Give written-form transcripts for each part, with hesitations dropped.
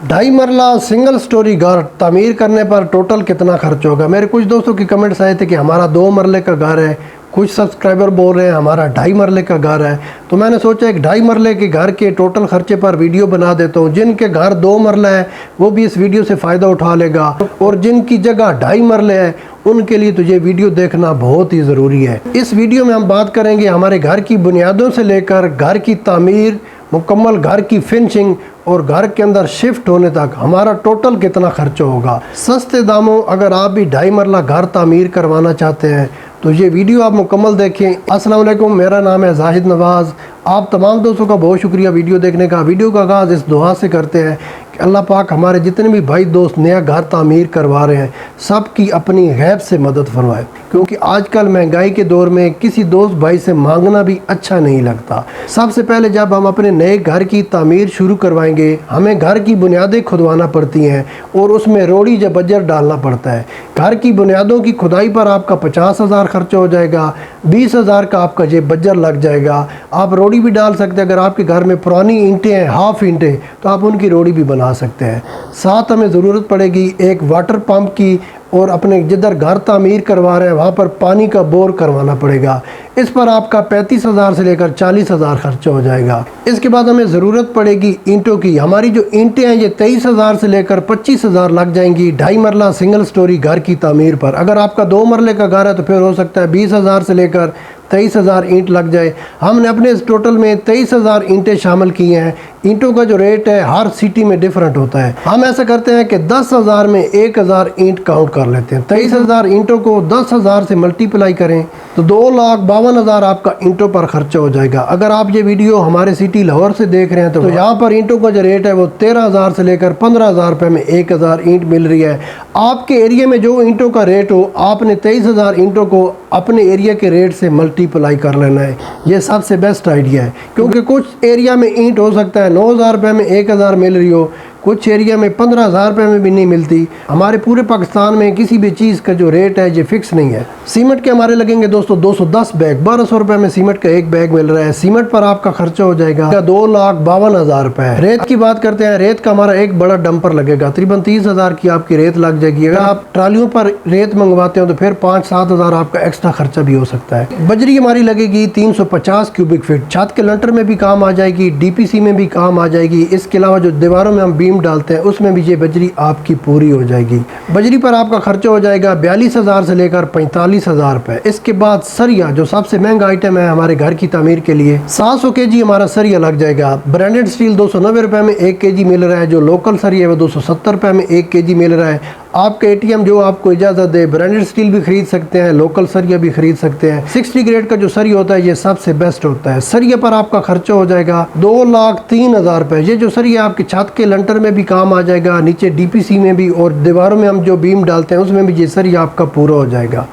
ढाई मरला single storey घर तामीर करने पर टोटल कितना खर्च होगा। मेरे कुछ दोस्तों की कमेंट्स आए थे कि हमारा 2 मरले का घर है, कुछ सब्सक्राइबर बोल रहे हैं हमारा 2.5 मरले का घर है। तो मैंने सोचा एक 2.5 मरले के घर के टोटल खर्चे पर वीडियो बना देता हूँ। जिनके घर 2 मरला है वो भी इस वीडियो से फ़ायदा उठा लेगा, और जिनकी जगह 2.5 मरले है उनके लिए तो ये वीडियो देखना बहुत ही ज़रूरी है। इस वीडियो में हम बात करेंगे हमारे घर की बुनियादों से लेकर घर की तामीर, मुकम्मल घर की फिनिशिंग और घर के अंदर शिफ्ट होने तक हमारा टोटल कितना खर्च होगा। सस्ते दामों अगर आप भी 2.5 मरला घर तामीर करवाना चाहते हैं तो ये वीडियो आप मुकम्मल देखें। अस्सलाम वालेकुम, मेरा नाम है जाहिद नवाज़। आप तमाम दोस्तों का बहुत शुक्रिया वीडियो देखने का। वीडियो का आगाज़ इस दुआ से करते हैं कि अल्लाह पाक हमारे जितने भी भाई दोस्त नया घर तामीर करवा रहे हैं सब की अपनी गैब से मदद फरमाए, क्योंकि आजकल महंगाई के दौर में किसी दोस्त भाई से मांगना भी अच्छा नहीं लगता। सबसे पहले जब हम अपने नए घर की तामीर शुरू करवाएंगे हमें घर की बुनियादें खुदवाना पड़ती हैं और उसमें रोड़ी या बजर डालना पड़ता है। घर की बुनियादों की खुदाई पर आपका 50,000 खर्च हो जाएगा, 20,000 का आपका ये बजर लग जाएगा। आप रोड़ी भी डाल सकते हैं, अगर आपके घर में पुरानी ईंटें हैं, हाफ ईंटें, तो आप उनकी रोड़ी भी बना सकते हैं। साथ हमें ज़रूरत पड़ेगी एक वाटर पंप की, और अपने जिधर घर तामीर करवा रहे हैं वहाँ पर पानी का बोर करवाना पड़ेगा। इस पर आपका 35,000 से लेकर 40,000 खर्च हो जाएगा। इसके बाद हमें ज़रूरत पड़ेगी ईंटों की। हमारी जो ईंटें हैं ये 23,000 से लेकर 25,000 लग जाएंगी 2.5 मरला सिंगल स्टोरी घर की तामीर पर। अगर आपका 2 मरले का घर है तो फिर हो सकता है 20,000 से लेकर 23,000 ईंट लग जाए। हमने अपने इस टोटल में 23,000 ईंटें शामिल की हैं। ईंटों का जो रेट है हर सिटी में डिफरेंट होता है। हम ऐसा करते हैं कि 10,000 में 1,000 ईंट काउंट कर लेते हैं। 23,000 ईंटों को 10,000 से मल्टीप्लाई करें तो 2,52,000 आपका ईंटों पर खर्चा हो जाएगा। अगर आप ये वीडियो हमारे सिटी लाहौर से देख रहे हैं तो यहाँ पर ईंटों का जो रेट है वो 13,000 से लेकर 15,000 रुपये में 1,000 ईंट मिल रही है। आपके एरिया में जो ईंटों का रेट हो आपने 23,000 ईंटों को अपने एरिया के रेट से मल्टीप्लाई कर लेना है। ये सबसे बेस्ट आइडिया है, क्योंकि कुछ एरिया में ईंट हो सकता है 9,000 रुपये में 1,000 मिल रही हो, कुछ एरिया में 15,000 रुपये में भी नहीं मिलती। हमारे पूरे पाकिस्तान में किसी भी चीज़ का जो रेट है ये फिक्स नहीं है। सीमेंट के हमारे लगेंगे दोस्तों 210 बैग, 1,200 रुपये में सीमेंट का एक बैग मिल रहा है। सीमेंट पर आपका खर्चा हो जाएगा 2,52,000 रुपये। रेत की बात करते हैं, रेत का हमारा एक बड़ा डंपर लगेगा, तकरीबन 30,000 की आपकी रेत लग जाएगी। अगर आप ट्रालियों पर रेत मंगवाते हो तो फिर 5-7,000 आपका एक्स्ट्रा खर्चा भी हो सकता है। बजरी हमारी लगेगी 350 क्यूबिक फीट, छत के लंटर में भी काम आ जाएगी, DPC में भी काम आ जाएगी। इसके अलावा जो दीवारों में हम बीम डालते हैं उसमें भी ये बजरी आपकी पूरी हो जाएगी। बजरी पर आपका खर्चा हो जाएगा 42,000 से लेकर 45,000 रुपये। इसके बाद सरिया जो सबसे महंगा आइटम है हमारे घर की तामीर के लिए, 700 kg हमारा सरिया लग जाएगा। ब्रांडेड स्टील 290 रुपये में 1 kg मिल रहा है, जो लोकल सरिया है वो 270 रुपये में 1 kg मिल रहा है। आपका ATM जो आपको इजाज़त दे ब्रांडेड स्टील भी खरीद सकते हैं, लोकल सरिया भी खरीद सकते हैं। 60 ग्रेड का जो सरिया होता है ये सबसे बेस्ट होता है। सरिया पर आपका खर्चा हो जाएगा 2,03,000 रुपये। ये जो सरिया आपके छत के लंटर में भी काम आ जाएगा, नीचे DPC में भी, और दीवारों में हम जो बीम डालते हैं उसमें भी ये सरिया आपका पूरा हो जाएगा।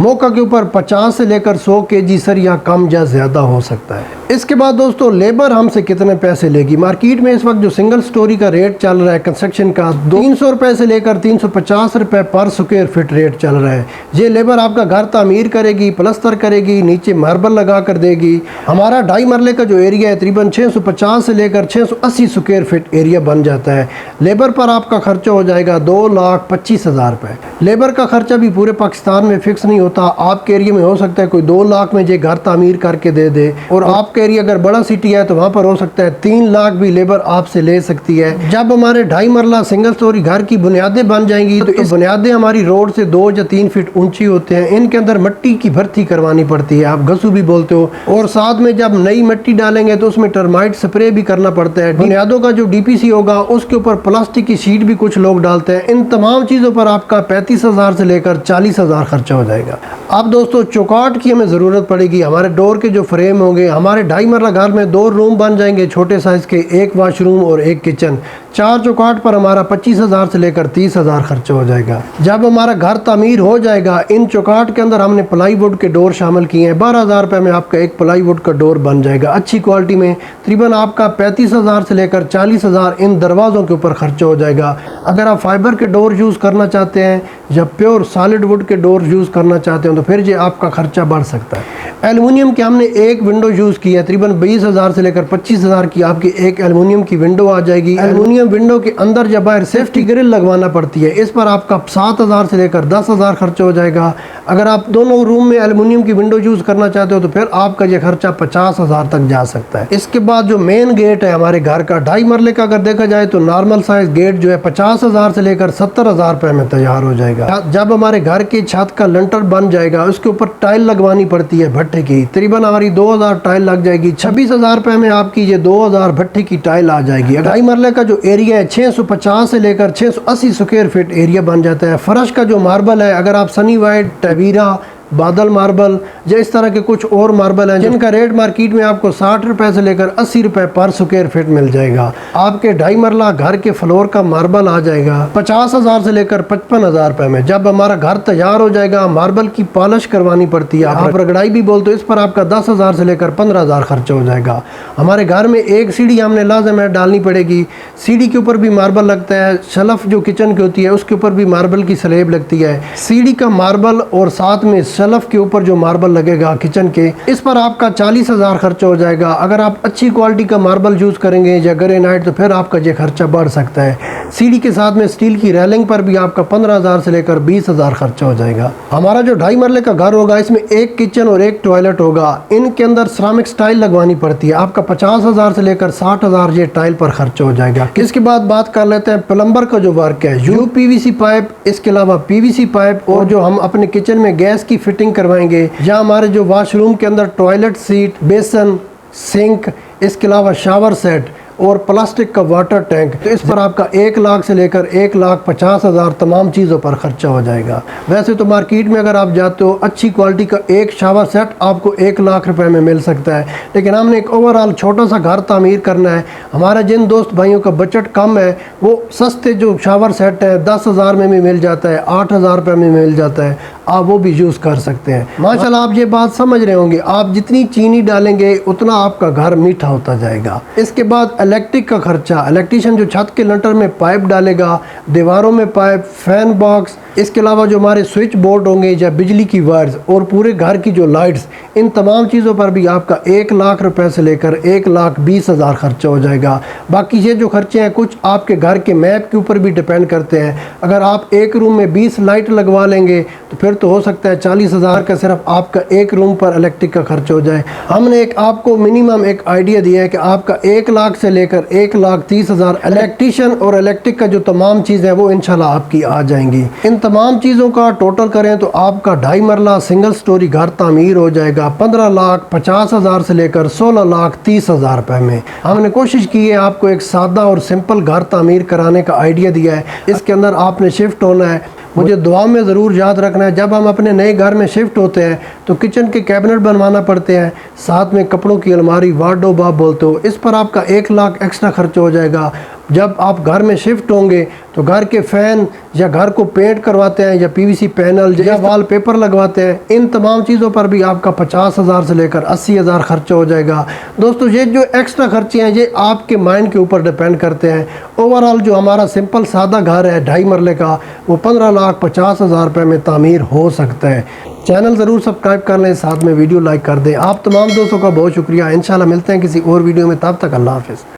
मौका के ऊपर 50 से लेकर 100 kg सरिया कम या ज़्यादा हो सकता है। इसके बाद दोस्तों लेबर हमसे कितने पैसे लेगी। मार्केट में इस वक्त जो सिंगल स्टोरी का रेट चल रहा है कंस्ट्रक्शन का 300 रुपये से लेकर 350 रुपये पर स्क्वायर फीट रेट चल रहा है। ये लेबर आपका घर तामीर करेगी, प्लस्तर करेगी, नीचे मार्बल लगा कर देगी। हमारा 2.5 मरले का जो एरिया है तकरीबन 650 से लेकर 680 स्क्वायर फीट एरिया बन जाता है। लेबर पर आपका खर्चा हो जाएगा 2,25,000 रुपये। लेबर का खर्चा भी पूरे पाकिस्तान में फिक्स नहीं होता। आपके एरिया में हो सकता है कोई 2 लाख में ये घर तामीर करके दे दे, और आपका एरिया अगर बड़ा सिटी है तो वहाँ पर हो सकता है 3 लाख भी लेबर आपसे ले सकती है। जब हमारे 2.5 मरला सिंगल स्टोरी घर की बुनियादें बन जाएंगी तो इस बुनियादें हमारी रोड से 2 या 3 फीट ऊंची होते हैं। इनके अंदर मिट्टी की भर्ती करवानी पड़ती है, आप गसू भी बोलते हो, और साथ में जब नई मिट्टी डालेंगे तो उसमें टर्माइट स्प्रे भी करना पड़ता है। बुनियादों का जो DPC होगा उसके ऊपर प्लास्टिक की शीट भी कुछ लोग डालते हैं। इन तमाम चीज़ों पर आपका 35,000 से लेकर 40,000 खर्चा हो जाएगा। अब दोस्तों चौकाट की हमें ज़रूरत पड़ेगी। हमारे डोर के जो फ्रेम होंगे, हमारे 2.5 मरला घर में 2 रूम बन जाएंगे छोटे साइज़ के, 1 वाशरूम और 1 किचन। 4 चौकाट पर हमारा 25,000 से लेकर 30,000 खर्चा हो जाएगा। जब हमारा घर तामीर हो जाएगा इन चौकाट के अंदर हमने प्लाईवुड के डोर शामिल किए हैं। 12,000 रुपये में आपका एक प्लाईवुड का डोर बन जाएगा अच्छी क्वालिटी में। तकरीबन आपका 35,000 से लेकर 40,000 इन दरवाज़ों के ऊपर खर्चा हो जाएगा। अगर आप फाइबर के डोर यूज़ करना चाहते हैं या प्योर सॉलिड वुड के डोर यूज़ करना चाहते हैं तो तो फिर ये आपका खर्चा बढ़ सकता है। एलुमिनियम की हमने एक विंडो यूज़ की है, तकरीबन 20,000 से लेकर 25,000 की आपकी एक एलुमिनियम की विंडो आ जाएगी। एलुमिनियम विंडो के अंदर या बाहर सेफ्टी ग्रिल लगवाना पड़ती है, इस पर आपका 7,000 से लेकर 10,000 खर्चा हो जाएगा। अगर आप दोनों रूम में एलुमिनियम की विंडो यूज़ करना चाहते हो तो फिर आपका ये खर्चा 50,000 तक जा सकता है। इसके बाद जो मेन गेट है हमारे घर का 2.5 मरले का, अगर देखा जाए तो नॉर्मल साइज गेट जो है 50,000 से लेकर 70,000 रुपए में तैयार हो जाएगा। जब हमारे घर की छत का लिंटर बन जाएगा उसके ऊपर टाइल लगवानी पड़ती है भट्टे की, तकरीबन हमारी 2,000 टाइल लग जाएगी। 26,000 रुपए में आपकी ये 2,000 भट्टे की टाइल आ जाएगी। 2.5 मरले का जो एरिया है 650 से लेकर 680 स्क्वायर फीट एरिया बन जाता है। फर्श का जो मार्बल है, अगर आप सनी वाइट, टवीरा, बादल मार्बल या इस तरह के कुछ और मार्बल हैं जिनका रेट मार्केट में आपको 60 रुपए से लेकर 80 रुपए पर स्क्वायर फीट मिल जाएगा। आपके 2.5 मरला घर के फ्लोर का मार्बल आ जाएगा 50,000 से लेकर 55,000 रुपए में। जब हमारा घर तैयार हो जाएगा, मार्बल की पॉलिश करवानी पड़ती है, आप रगड़ाई भी बोलते हो, इस पर आपका 10,000 से लेकर 15,000 खर्चा हो जाएगा। हमारे घर में एक सीढ़ी हमने लाजम है डालनी पड़ेगी, सीढ़ी के ऊपर भी मार्बल लगता है। शेल्फ जो किचन की होती है उसके ऊपर भी मार्बल की स्लैब लगती है। सीढ़ी का मार्बल और साथ में शेल्फ के ऊपर जो मार्बल लगेगा किचन के, इस पर आपका 40,000 खर्चा हो जाएगा। अगर आप अच्छी क्वालिटी का मार्बल यूज करेंगे या ग्रेनाइट तो फिर आपका ये खर्चा बढ़ सकता है। सीढ़ी के साथ में स्टील की रेलिंग पर भी आपका 15,000 से लेकर 20,000 खर्चा हो जाएगा। हमारा जो 2.5 मरले का घर होगा इसमें एक किचन और एक टॉयलेट होगा, इनके अंदर सिरेमिक टाइल लगवानी पड़ती है। आपका 50,000 से लेकर 60,000 ये टाइल पर खर्चा हो जाएगा। इसके बाद बात कर लेते हैं प्लम्बर का जो वर्क है, यूपीवीसी पाइप, इसके अलावा पीवीसी पाइप और जो हम अपने किचन में गैस की फिटिंग करवाएंगे, या हमारे जो वॉशरूम के अंदर टॉयलेट सीट, बेसन, सिंक, इसके अलावा शावर सेट और प्लास्टिक का वाटर टैंक, तो इस पर आपका 1 लाख से लेकर 1,50,000 तमाम चीज़ों पर खर्चा हो जाएगा। वैसे तो मार्केट में अगर आप जाते हो अच्छी क्वालिटी का एक शावर सेट आपको 1 लाख रुपए में मिल सकता है, लेकिन हमने एक ओवरऑल छोटा सा घर तामीर करना है। हमारे जिन दोस्त भाइयों का बजट कम है वो सस्ते जो शावर सेट है 10,000 में भी मिल जाता है, 8,000 रुपये में मिल जाता है, आप वो भी यूज़ कर सकते हैं। माशाल्लाह आप ये बात समझ रहे होंगे, आप जितनी चीनी डालेंगे उतना आपका घर मीठा होता जाएगा। इसके बाद इलेक्ट्रिक का खर्चा, इलेक्ट्रीशियन जो छत के लिंटर में पाइप डालेगा, दीवारों में पाइप, फैन बॉक्स, इसके अलावा जो हमारे स्विच बोर्ड होंगे या बिजली की वायर्स और पूरे घर की जो लाइट्स, इन तमाम चीज़ों पर भी आपका 1 लाख रुपए से लेकर 1,20,000 खर्चा हो जाएगा। बाकी ये जो खर्चे हैं कुछ आपके घर के मैप के ऊपर भी डिपेंड करते हैं। अगर आप एक रूम में 20 लाइट लगवा लेंगे तो फिर तो हो सकता है 40,000 का सिर्फ आपका एक रूम पर इलेक्ट्रिक का खर्च हो जाए। हमने एक आपको मिनिमम एक आइडिया दिया है कि आपका 1 लाख से लेकर 1,30,000 इलेक्ट्रीशियन और इलेक्ट्रिक का जो तमाम चीज़ है वो इंशाल्लाह आपकी आ जाएंगी। इन तमाम चीज़ों का टोटल करें तो आपका 2.5 मरला सिंगल स्टोरी घर तामीर हो जाएगा 15,50,000 से लेकर 16,30,000 रुपए में। हमने कोशिश की है आपको एक सादा और सिंपल घर तामीर कराने का आइडिया दिया है। इसके अंदर आपने शिफ्ट होना है। मुझे दुआ में ज़रूर याद रखना है, जब हम अपने नए घर में शिफ्ट होते हैं तो किचन के कैबिनेट बनवाना पड़ते हैं, साथ में कपड़ों की अलमारी, वार्डरोब आप बोलते हो, इस पर आपका 1 लाख एक्स्ट्रा खर्च हो जाएगा। जब आप घर में शिफ्ट होंगे तो घर के फ़ैन या घर को पेंट करवाते हैं या पीवीसी पैनल या वॉल पेपर लगवाते हैं, इन तमाम चीज़ों पर भी आपका 50,000 से लेकर 80,000 खर्चा हो जाएगा। दोस्तों ये जो एक्स्ट्रा खर्चे हैं ये आपके माइंड के ऊपर डिपेंड करते हैं। ओवरऑल जो हमारा सिंपल सादा घर है 2.5 मरले का वो 15,50,000 रुपये में तामीर हो सकता है। चैनल ज़रूर सब्सक्राइब कर लें, साथ में वीडियो लाइक कर दें। आप तमाम दोस्तों का बहुत शुक्रिया। इंशाल्लाह मिलते हैं किसी और वीडियो में, तब तक अल्लाह हाफ़िज़।